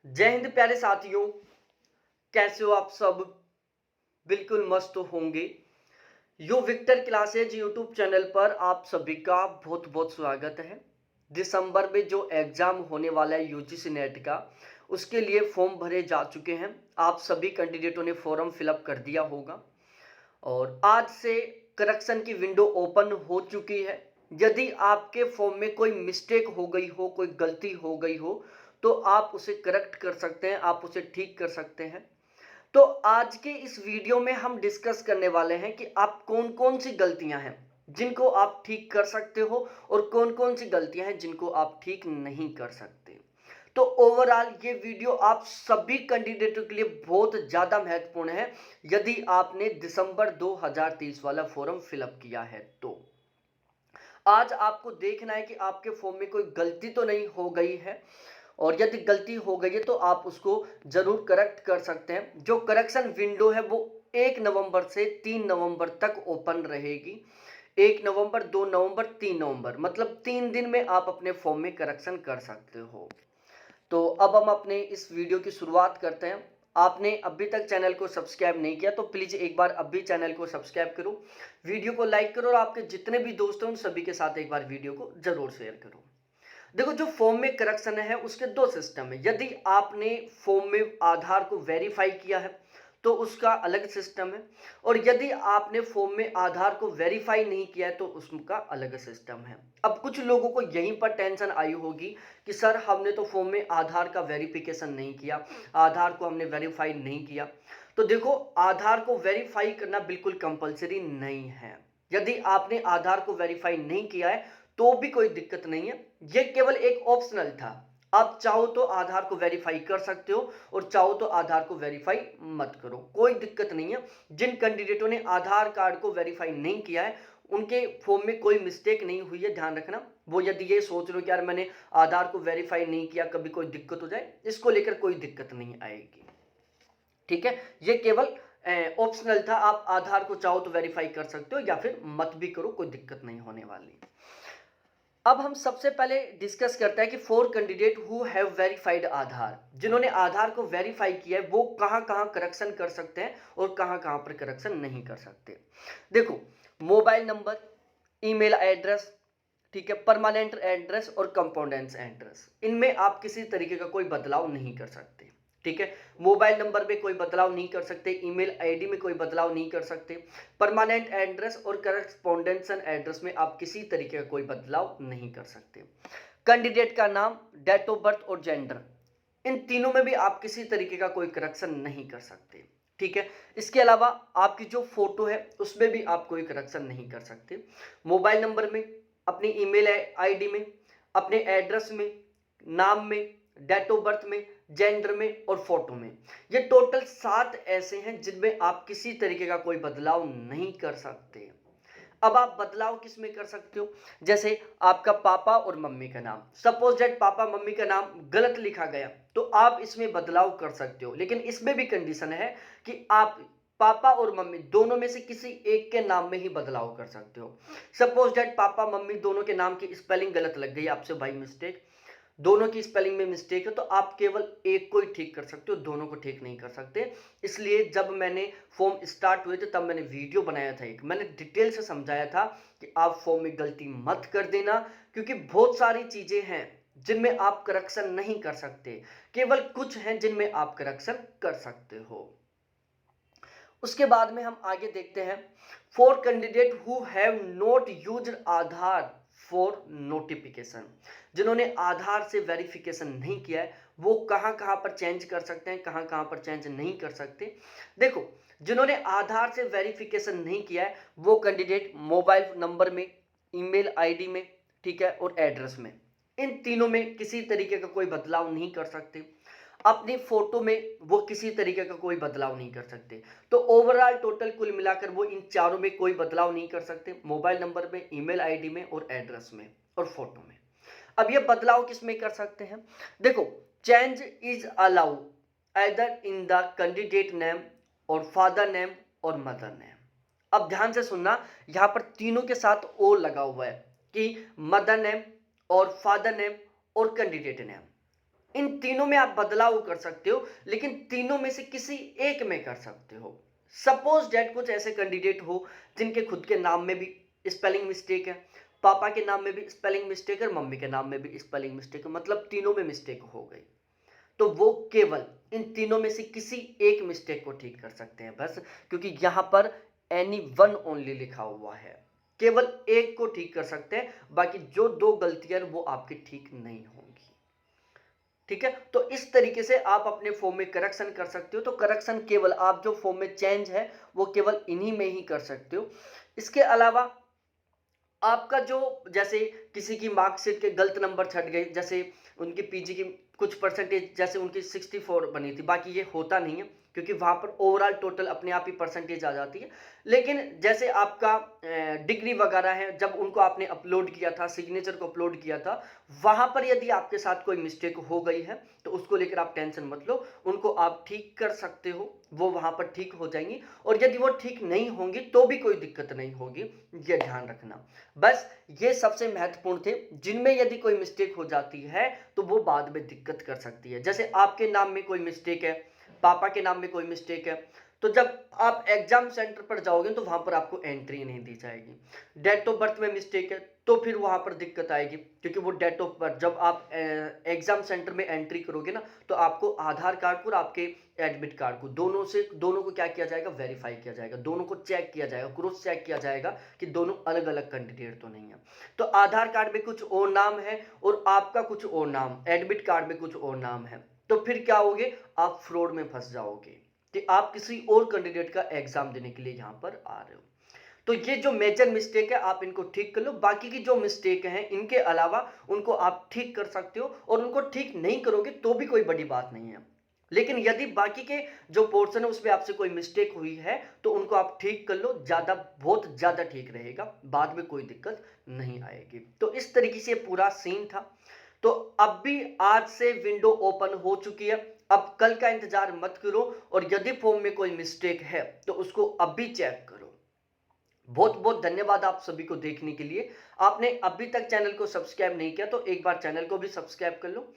जय हिंद प्यारे साथियों। कैसे हो आप सब? बिल्कुल मस्त होंगे। यो विक्टर क्लासेज यूट्यूब चैनल पर आप सभी का बहुत बहुत स्वागत है। दिसंबर में जो एग्जाम होने वाला है यूजीसी नेट का, उसके लिए फॉर्म भरे जा चुके हैं। आप सभी कैंडिडेटों ने फॉर्म फिलअप कर दिया होगा और आज से करेक्शन की विंडो ओपन हो चुकी है। यदि आपके फॉर्म में कोई मिस्टेक हो गई हो, कोई गलती हो गई हो, तो आप उसे करेक्ट कर सकते हैं, आप उसे ठीक कर सकते हैं। तो आज के इस वीडियो में हम डिस्कस करने वाले हैं कि आप कौन कौन सी गलतियां हैं जिनको आप ठीक कर सकते हो और कौन कौन सी गलतियां हैं जिनको आप ठीक नहीं कर सकते। तो ओवरऑल ये वीडियो आप सभी कैंडिडेटों के लिए बहुत ज़्यादा महत्वपूर्ण है यदि आपने दिसंबर 2023 वाला फॉर्म फिलअप किया है तो। आज आपको देखना है कि आपके फॉर्म में कोई गलती तो नहीं हो गई है, और यदि गलती हो गई है तो आप उसको जरूर करेक्ट कर सकते हैं। जो करेक्शन विंडो है वो 1 नवंबर से 3 नवंबर तक ओपन रहेगी। 1 नवंबर, 2 नवंबर, 3 नवंबर, मतलब 3 दिन में आप अपने फॉर्म में करेक्शन कर सकते हो। तो अब हम अपने इस वीडियो की शुरुआत करते हैं। आपने अभी तक चैनल को सब्सक्राइब नहीं किया तो प्लीज़ एक बार अभी चैनल को सब्सक्राइब करो, वीडियो को लाइक करो और आपके जितने भी दोस्त हैं उन सभी के साथ एक बार वीडियो को जरूर शेयर करो। देखो, जो फॉर्म में करेक्शन है उसके दो सिस्टम है। यदि आपने फॉर्म में आधार को वेरीफाई किया है तो उसका अलग सिस्टम है, और यदि आपने फॉर्म में आधार को वेरीफाई नहीं किया है तो उसका अलग सिस्टम है। अब कुछ लोगों को यहीं पर टेंशन आई होगी कि सर हमने तो फॉर्म में आधार का वेरिफिकेशन नहीं किया, आधार को हमने वेरीफाई नहीं किया। तो देखो, आधार को वेरीफाई करना बिल्कुल कंपलसरी नहीं है। यदि आपने आधार को वेरीफाई नहीं किया है तो भी कोई दिक्कत नहीं है, ये केवल एक ऑप्शनल था। आप चाहो तो आधार को वेरीफाई कर सकते हो और चाहो तो आधार को वेरीफाई मत करो, कोई दिक्कत नहीं है। जिन कैंडिडेटों ने आधार कार्ड को वेरीफाई नहीं किया है उनके फॉर्म में कोई मिस्टेक नहीं हुई है, ध्यान रखना। वो यदि ये सोच रहे हो कि यार मैंने आधार को वेरीफाई नहीं किया, कभी कोई दिक्कत हो जाए, इसको लेकर कोई दिक्कत नहीं आएगी। ठीक है, ये केवल ऑप्शनल था। आप आधार को चाहो तो वेरीफाई कर सकते हो या फिर मत भी करो, कोई दिक्कत नहीं होने वाली। अब हम सबसे पहले डिस्कस करते हैं कि 4 कैंडिडेट हु हैव वेरीफाइड आधार, जिन्होंने आधार को वेरीफाई किया है वो कहां कहां करेक्शन कर सकते हैं और कहां कहां पर करेक्शन नहीं कर सकते। देखो, मोबाइल नंबर, ईमेल एड्रेस, ठीक है, परमानेंट एड्रेस और कंपाउंडेंस एड्रेस, इनमें आप किसी तरीके का कोई बदलाव नहीं कर सकते। ठीक है, मोबाइल नंबर में कोई बदलाव नहीं कर सकते, ईमेल आईडी में कोई बदलाव नहीं कर सकते, परमानेंट एड्रेस और करस्पॉन्डेंशन एड्रेस में आप किसी तरीके का कोई बदलाव नहीं कर सकते। कैंडिडेट का नाम, डेट ऑफ बर्थ और जेंडर, इन तीनों में भी आप किसी तरीके का कोई करेक्शन नहीं कर सकते। ठीक है, इसके अलावा आपकी जो फोटो है उसमें भी आप कोई करेक्शन नहीं कर सकते। मोबाइल नंबर में, अपनी ईमेल आईडी में, अपने एड्रेस में, नाम में, डेट ऑफ बर्थ में, जेंडर में और फोटो में, ये टोटल 7 ऐसे हैं जिनमें आप किसी तरीके का कोई बदलाव नहीं कर सकते। अब आप बदलाव किस में कर सकते हो? जैसे आपका पापा और मम्मी का नाम, सपोज दैट पापा मम्मी का नाम गलत लिखा गया तो आप इसमें बदलाव कर सकते हो, लेकिन इसमें भी कंडीशन है कि आप पापा और मम्मी दोनों में से किसी एक के नाम में ही बदलाव कर सकते हो। सपोज दैट पापा मम्मी दोनों के नाम की स्पेलिंग गलत लग गई आपसे बाई मिस्टेक, दोनों की स्पेलिंग में मिस्टेक है, तो आप केवल एक को ही ठीक कर सकते हो, दोनों को ठीक नहीं कर सकते। इसलिए जब मैंने फॉर्म स्टार्ट हुए थे तब मैंने वीडियो बनाया था, एक मैंने डिटेल से समझाया था कि आप फॉर्म में गलती मत कर देना, क्योंकि बहुत सारी चीजें हैं जिनमें आप करेक्शन नहीं कर सकते, केवल कुछ हैं जिनमें आप करेक्शन कर सकते हो। उसके बाद में हम आगे देखते हैं, 4 candidate who have not used Aadhaar for notification, जिन्होंने आधार से वेरिफिकेशन नहीं किया है वो कहां कहां पर चेंज कर सकते हैं, कहां कहां पर चेंज नहीं कर सकते। देखो, जिन्होंने आधार से वेरिफिकेशन नहीं किया है वो कैंडिडेट मोबाइल नंबर में, ईमेल आईडी में, ठीक है, और एड्रेस में, इन तीनों में किसी तरीके का कोई बदलाव नहीं कर सकते। अपनी फोटो में वो किसी तरीके का कोई बदलाव नहीं कर सकते। तो ओवरऑल टोटल कुल मिलाकर वो इन चारों में कोई बदलाव नहीं कर सकते, मोबाइल नंबर में, ईमेल आईडी में और एड्रेस में और फोटो में। अब ये बदलाव किस में कर सकते हैं? देखो, change is allow either in the candidate name और फादर नेम और मदर नेम। अब ध्यान से सुनना, यहां पर तीनों के साथ ओ लगा हुआ है कि मदर नेम और फादर नेम और कैंडिडेट नेम। इन तीनों में आप बदलाव कर सकते हो, लेकिन तीनों में से किसी एक में कर सकते हो। सपोज डेट कुछ ऐसे कैंडिडेट हो जिनके खुद के नाम में भी स्पेलिंग मिस्टेक है, पापा के नाम में भी स्पेलिंग मिस्टेक है और मम्मी के नाम में भी स्पेलिंग मिस्टेक है, मतलब तीनों में मिस्टेक हो गई, तो वो केवल इन तीनों में से किसी एक मिस्टेक को ठीक कर सकते हैं बस, क्योंकि यहां पर एनी वन ओनली लिखा हुआ है। केवल एक को ठीक कर सकते हैं, बाकी जो दो गलतियां वो आपकी ठीक नहीं होंगी। ठीक है, तो इस तरीके से आप अपने फॉर्म में करेक्शन कर सकते हो। तो करेक्शन केवल आप जो फॉर्म में चेंज है वो केवल इन्हीं में ही कर सकते हो। इसके अलावा आपका जो, जैसे किसी की मार्कशीट के गलत नंबर छट गए, जैसे उनकी पीजी की कुछ परसेंटेज जैसे उनकी 64 बनी थी, बाकी ये होता नहीं है क्योंकि वहां पर ओवरऑल टोटल अपने आप ही परसेंटेज आ जाती है। लेकिन जैसे आपका डिग्री वगैरह है, जब उनको आपने अपलोड किया था, सिग्नेचर को अपलोड किया था, वहां पर यदि आपके साथ कोई मिस्टेक हो गई है तो उसको लेकर आप टेंशन मत लो, उनको आप ठीक कर सकते हो, वो वहां पर ठीक हो जाएंगी। और यदि वो ठीक नहीं होंगी तो भी कोई दिक्कत नहीं होगी, ये ध्यान रखना। बस ये सबसे महत्वपूर्ण थे, जिनमें यदि कोई मिस्टेक हो जाती है तो वो बाद में दिक्कत कर सकती है। जैसे आपके नाम में कोई मिस्टेक है, पापा के नाम में कोई मिस्टेक है, तो जब आप एग्जाम सेंटर पर जाओगे तो वहां पर आपको एंट्री नहीं दी जाएगी। डेट ऑफ बर्थ में मिस्टेक है तो फिर वहां पर दिक्कत आएगी, क्योंकि वो डेट ऑफ बर्थ जब आप एग्जाम सेंटर में एंट्री करोगे ना, तो आपको आधार कार्ड को और आपके एडमिट कार्ड को, दोनों को क्या किया जाएगा, वेरीफाई किया जाएगा, दोनों को चेक किया जाएगा, क्रॉस चेक किया जाएगा कि दोनों अलग अलग कैंडिडेट तो नहीं है। तो आधार कार्ड में कुछ और नाम है और आपका कुछ और नाम, एडमिट कार्ड में कुछ और नाम है, तो फिर क्या होगे, आप फ्रॉड में फंस जाओगे कि आप किसी और कैंडिडेट का एग्जाम देने के लिए यहां पर आ रहे हो। तो ये जो मेजर मिस्टेक है आप इनको ठीक कर लो, बाकी की जो मिस्टेक है इनके अलावा उनको आप ठीक कर सकते हो, और उनको ठीक नहीं करोगे तो भी कोई बड़ी बात नहीं है। लेकिन यदि बाकी के जो पोर्शन है उसमें आपसे कोई मिस्टेक हुई है तो उनको आप ठीक कर लो, ज्यादा बहुत ज्यादा ठीक रहेगा, बाद में कोई दिक्कत नहीं आएगी। तो इस तरीके से पूरा सीन था। तो अब भी आज से विंडो ओपन हो चुकी है, अब कल का इंतजार मत करो, और यदि फॉर्म में कोई मिस्टेक है तो उसको अभी चेक करो। बहुत बहुत धन्यवाद आप सभी को देखने के लिए। आपने अभी तक चैनल को सब्सक्राइब नहीं किया तो एक बार चैनल को भी सब्सक्राइब कर लो,